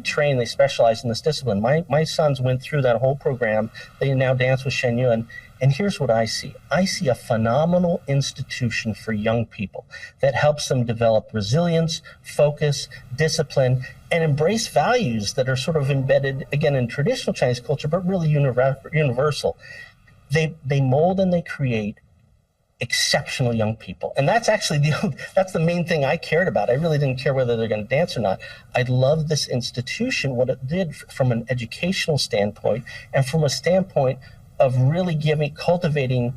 train, they specialize in this discipline. My sons went through that whole program. They now dance with Shen Yun. And here's what I see. I see a phenomenal institution for young people that helps them develop resilience, focus, discipline, and embrace values that are sort of embedded, again, in traditional Chinese culture, but really universal. They mold and they create exceptional young people. And that's actually that's the main thing I cared about. I really didn't care whether they're going to dance or not. I love this institution, what it did from an educational standpoint and from a standpoint of really cultivating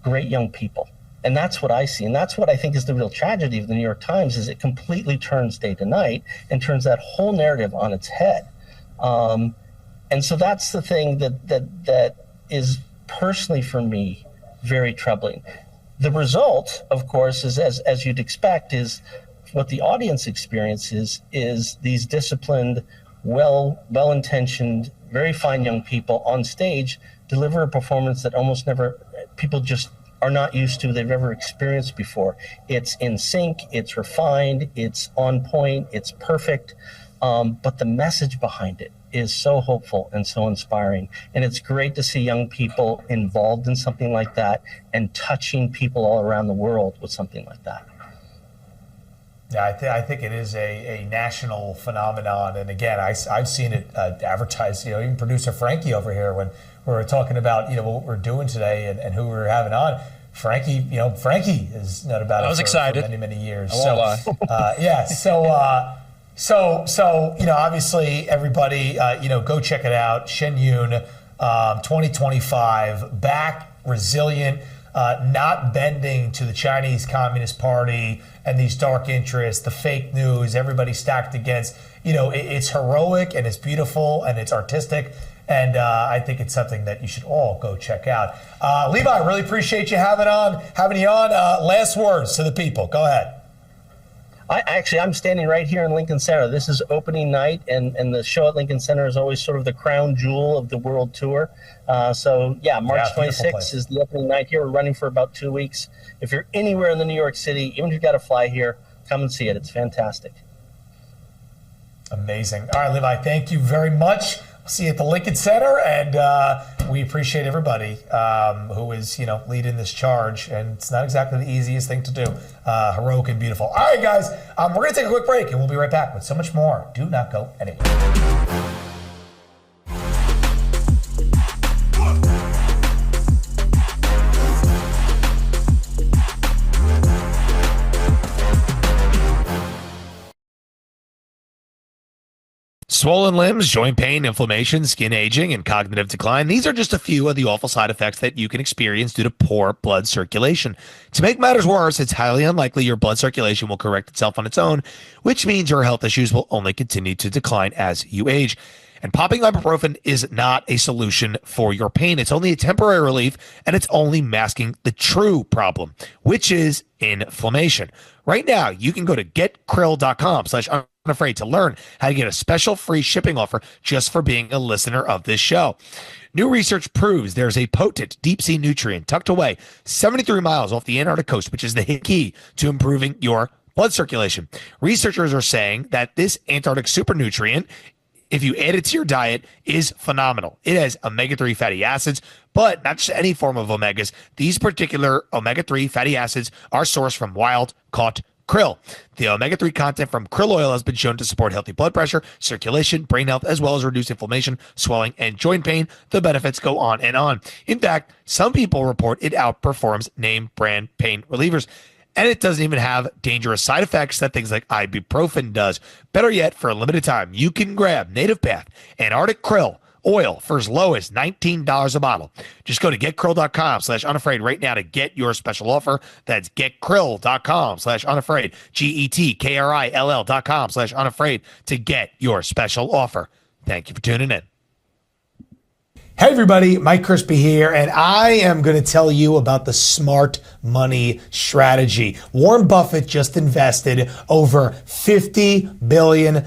great young people. And that's what I see. And that's what I think is the real tragedy of the New York Times, is it completely turns day to night and turns that whole narrative on its head. And so that's the thing that is personally for me very troubling. The result, of course, is as you'd expect, is what the audience experiences is these disciplined, well-intentioned, very fine young people on stage deliver a performance that almost never, people just are not used to, they've never experienced before. It's in sync, it's refined, it's on point, it's perfect, but the message behind it is so hopeful and so inspiring. And it's great to see young people involved in something like that and touching people all around the world with something like that. Yeah, I think it is a national phenomenon. And again, I've seen it advertised, even producer Frankie over here, when we were talking about, what we're doing today and who we're having on. Frankie has known about it for many, many years. I won't lie. Yeah, so obviously everybody, go check it out. Shen Yun, 2025, back, resilient. not bending to the Chinese Communist Party and these dark interests, the fake news, everybody stacked against. It's heroic and it's beautiful and it's artistic. And I think it's something that you should all go check out. Levi, I really appreciate you having you on. Last words to the people. Go ahead. I'm standing right here in Lincoln Center. This is opening night, and the show at Lincoln Center is always sort of the crown jewel of the world tour. March 26th is the opening night here. We're running for about 2 weeks. If you're anywhere in the New York City, even if you've got to fly here, come and see it. It's fantastic. Amazing. All right, Levi, thank you very much. See you at the Lincoln Center, and we appreciate everybody who is, leading this charge. And it's not exactly the easiest thing to do. Heroic and beautiful. All right, guys, we're going to take a quick break, and we'll be right back with so much more. Do not go anywhere. Swollen limbs, joint pain, inflammation, skin aging, and cognitive decline. These are just a few of the awful side effects that you can experience due to poor blood circulation. To make matters worse, it's highly unlikely your blood circulation will correct itself on its own, which means your health issues will only continue to decline as you age. And popping ibuprofen is not a solution for your pain. It's only a temporary relief, and it's only masking the true problem, which is inflammation. Right now, you can go to getkrill.com/unafraid to learn how to get a special free shipping offer just for being a listener of this show. New research proves there's a potent deep-sea nutrient tucked away 73 miles off the Antarctic coast, which is the key to improving your blood circulation. Researchers are saying that this Antarctic super nutrient, if you add it to your diet, is phenomenal. It has omega-3 fatty acids, but not just any form of omegas. These particular omega-3 fatty acids are sourced from wild-caught krill. The omega-3 content from krill oil has been shown to support healthy blood pressure, circulation, brain health, as well as reduce inflammation, swelling, and joint pain. The benefits go on and on. In fact, some people report it outperforms name brand pain relievers. And it doesn't even have dangerous side effects that things like ibuprofen does. Better yet, for a limited time, you can grab Native Path Antarctic Krill oil for as low as $19 a bottle. Just go to getkrill.com/unafraid right now to get your special offer. That's getkrill.com/unafraid. GETKRILL.com/unafraid to get your special offer. Thank you for tuning in. Hey everybody, Mike Crispy here, and I am going to tell you about the smart money strategy. Warren Buffett just invested over $50 billion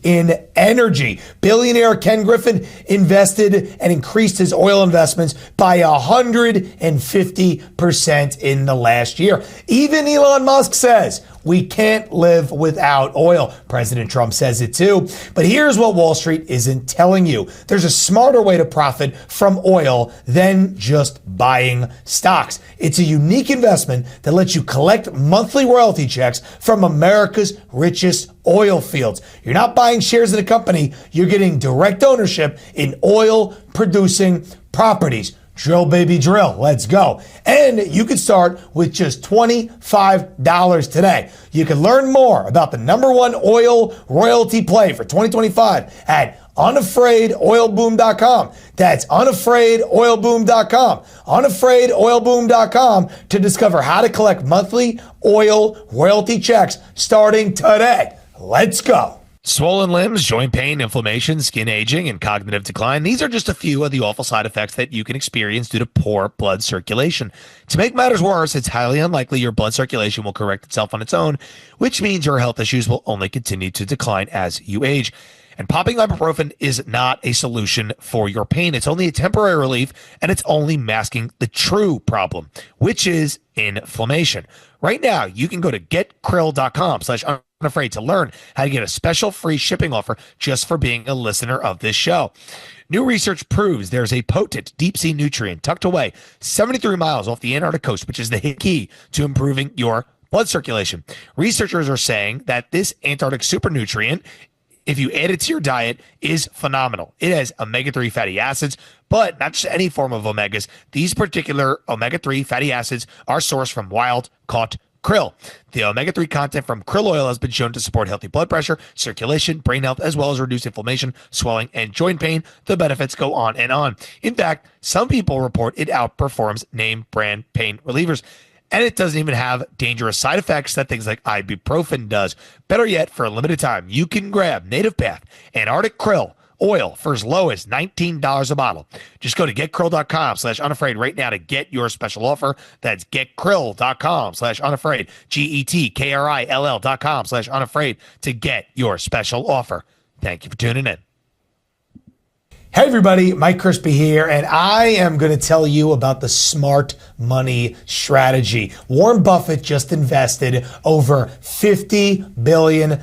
in energy. Billionaire Ken Griffin invested and increased his oil investments by 150% in the last year. Even Elon Musk says we can't live without oil. President Trump says it too. But here's what Wall Street isn't telling you. There's a smarter way to profit from oil than just buying stocks. It's a unique investment that lets you collect monthly royalty checks from America's richest oil fields. You're not buying shares in a company. You're getting direct ownership in oil producing properties. Drill, baby, drill. Let's go. And you can start with just $25 today. You can learn more about the #1 oil royalty play for 2025 at unafraidoilboom.com. That's unafraidoilboom.com. Unafraidoilboom.com to discover how to collect monthly oil royalty checks starting today. Let's go. Swollen limbs, joint pain, inflammation, skin aging, and cognitive decline. These are just a few of the awful side effects that you can experience due to poor blood circulation. To make matters worse, it's highly unlikely your blood circulation will correct itself on its own, which means your health issues will only continue to decline as you age. And popping ibuprofen is not a solution for your pain. It's only a temporary relief, and it's only masking the true problem, which is inflammation. Right now, you can go to getkrill.com/unafraid to learn how to get a special free shipping offer just for being a listener of this show. New research proves there's a potent deep-sea nutrient tucked away 73 miles off the Antarctic coast, which is the key to improving your blood circulation. Researchers are saying that this Antarctic super nutrient, if you add it to your diet, is phenomenal. It has omega-3 fatty acids, but not just any form of omegas. These particular omega-3 fatty acids are sourced from wild-caught krill. The omega-3 content from krill oil has been shown to support healthy blood pressure, circulation, brain health, as well as reduce inflammation, swelling, and joint pain. The benefits go on and on. In fact, some people report it outperforms name brand pain relievers. And it doesn't even have dangerous side effects that things like ibuprofen does. Better yet, for a limited time, you can grab Native Path Antarctic Krill oil for as low as $19 a bottle. Just go to getkrill.com/unafraid right now to get your special offer. That's getkrill.com/unafraid. GETKRILL.com/unafraid to get your special offer. Thank you for tuning in. Hey everybody, Mike Crispy here, and I am going to tell you about the smart money strategy. Warren Buffett just invested over $50 billion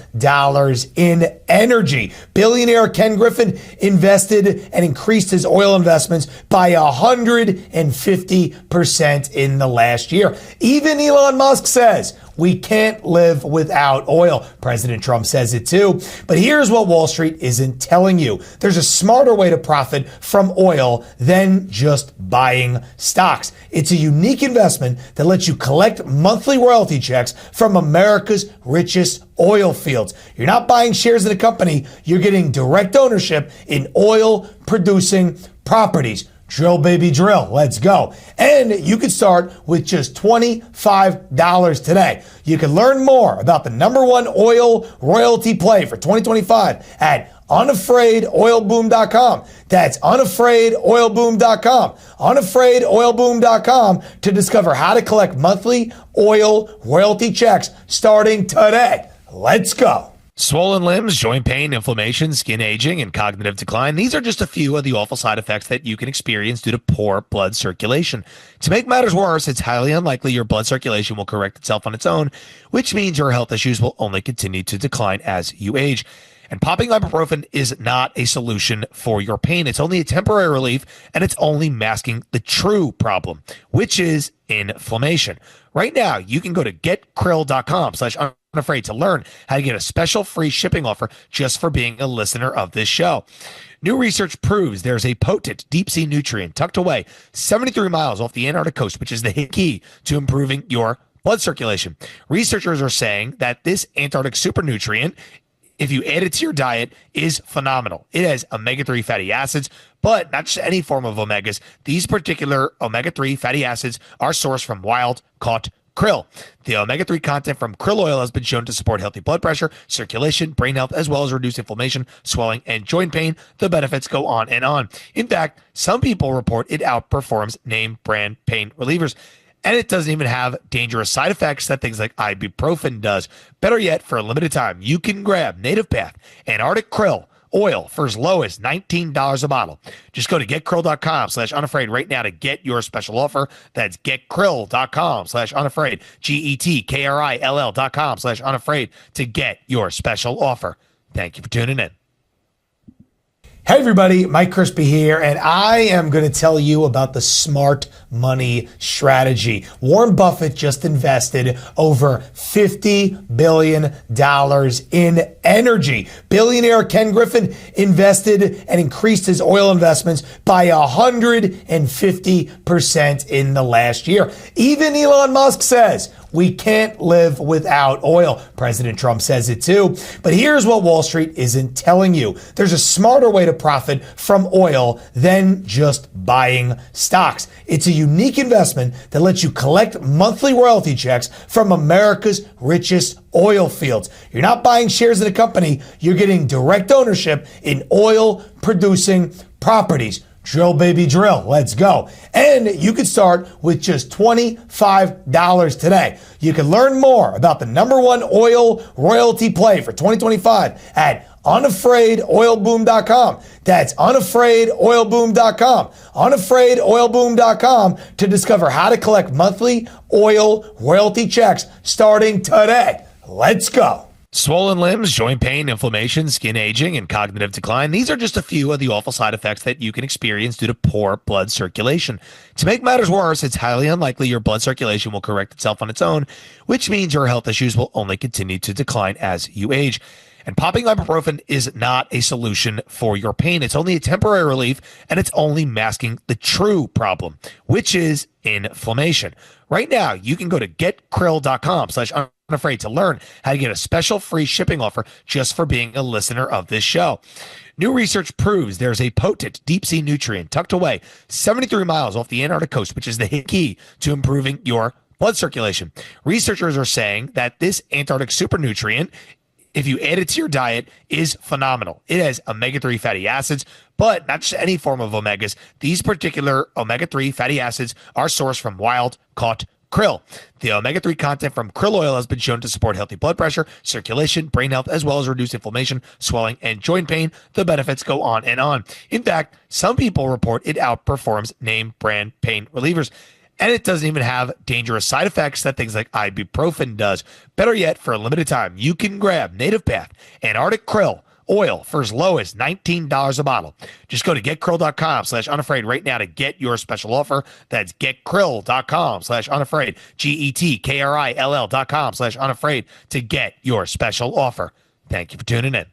in energy. Billionaire Ken Griffin invested and increased his oil investments by 150% in the last year. Even Elon Musk says we can't live without oil. President Trump says it too. But here's what Wall Street isn't telling you. There's a smarter way to profit from oil than just buying stocks. It's a unique investment that lets you collect monthly royalty checks from America's richest oil fields. You're not buying shares in a company. You're getting direct ownership in oil producing properties. Drill, baby, drill. Let's go. And you can start with just $25 today. You can learn more about the #1 oil royalty play for 2025 at unafraidoilboom.com. That's unafraidoilboom.com. Unafraidoilboom.com to discover how to collect monthly oil royalty checks starting today. Let's go. Swollen limbs, joint pain, inflammation, skin aging, and cognitive decline. These are just a few of the awful side effects that you can experience due to poor blood circulation. To make matters worse, it's highly unlikely your blood circulation will correct itself on its own, which means your health issues will only continue to decline as you age. And popping ibuprofen is not a solution for your pain. It's only a temporary relief, and it's only masking the true problem, which is inflammation. Right now, you can go to getkrill.com/unafraid to learn how to get a special free shipping offer just for being a listener of this show. New research proves there's a potent deep sea nutrient tucked away 73 miles off the Antarctic coast, which is the key to improving your blood circulation. Researchers are saying that this Antarctic super nutrient, if you add it to your diet, is phenomenal. It has omega-3 fatty acids, but not just any form of omegas. These particular omega-3 fatty acids are sourced from wild-caught krill. The omega-3 content from krill oil has been shown to support healthy blood pressure, circulation, brain health, as well as reduce inflammation, swelling, and joint pain. The benefits go on and on. In fact, some people report it outperforms name brand pain relievers. And it doesn't even have dangerous side effects that things like ibuprofen does. Better yet, for a limited time, you can grab Native Path Antarctic Krill oil for as low as $19 a bottle. Just go to getkrill.com/unafraid right now to get your special offer. That's getkrill.com/unafraid. GETKRILL.com/unafraid to get your special offer. Thank you for tuning in. Hey everybody, Mike Crispy here, and I am going to tell you about the smart money strategy. Warren Buffett just invested over $50 billion in energy. Billionaire Ken Griffin invested and increased his oil investments by 150% in the last year. Even Elon Musk says we can't live without oil. President Trump says it too. But here's what Wall Street isn't telling you. There's a smarter way to profit from oil than just buying stocks. It's a unique investment that lets you collect monthly royalty checks from America's richest oil fields. You're not buying shares in a company. You're getting direct ownership in oil producing properties. Drill, baby, drill. Let's go. And you can start with just $25 today. You can learn more about the #1 oil royalty play for 2025 at unafraidoilboom.com. That's unafraidoilboom.com. Unafraidoilboom.com to discover how to collect monthly oil royalty checks starting today. Let's go. Swollen limbs, joint pain, inflammation, skin aging, and cognitive decline. These are just a few of the awful side effects that you can experience due to poor blood circulation. To make matters worse, it's highly unlikely your blood circulation will correct itself on its own, which means your health issues will only continue to decline as you age. And popping ibuprofen is not a solution for your pain. It's only a temporary relief, and it's only masking the true problem, which is inflammation. Right now, you can go to getkrill.com/unafraid to learn how to get a special free shipping offer just for being a listener of this show. New research proves there's a potent deep-sea nutrient tucked away 73 miles off the Antarctic coast, which is the key to improving your blood circulation. Researchers are saying that this Antarctic super nutrient, if you add it to your diet, is phenomenal. It has omega-3 fatty acids, but not just any form of omegas. These particular omega-3 fatty acids are sourced from wild-caught krill. The omega-3 content from krill oil has been shown to support healthy blood pressure, circulation, brain health, as well as reduce inflammation, swelling, and joint pain. The benefits go on and on. In fact, some people report it outperforms name brand pain relievers. And it doesn't even have dangerous side effects that things like ibuprofen does. Better yet, for a limited time, you can grab Native Path Antarctic Krill oil for as low as $19 a bottle. Just go to getkrill.com/unafraid right now to get your special offer. That's getkrill.com/unafraid. getkrill.com/unafraid to get your special offer. Thank you for tuning in.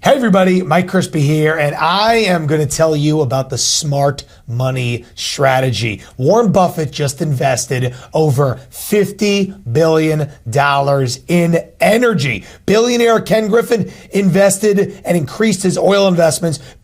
Hey everybody, Mike Crispy here, and I am going to tell you about the smart money strategy. Warren Buffett just invested over $50 billion in energy. Billionaire Ken Griffin invested and increased his oil investments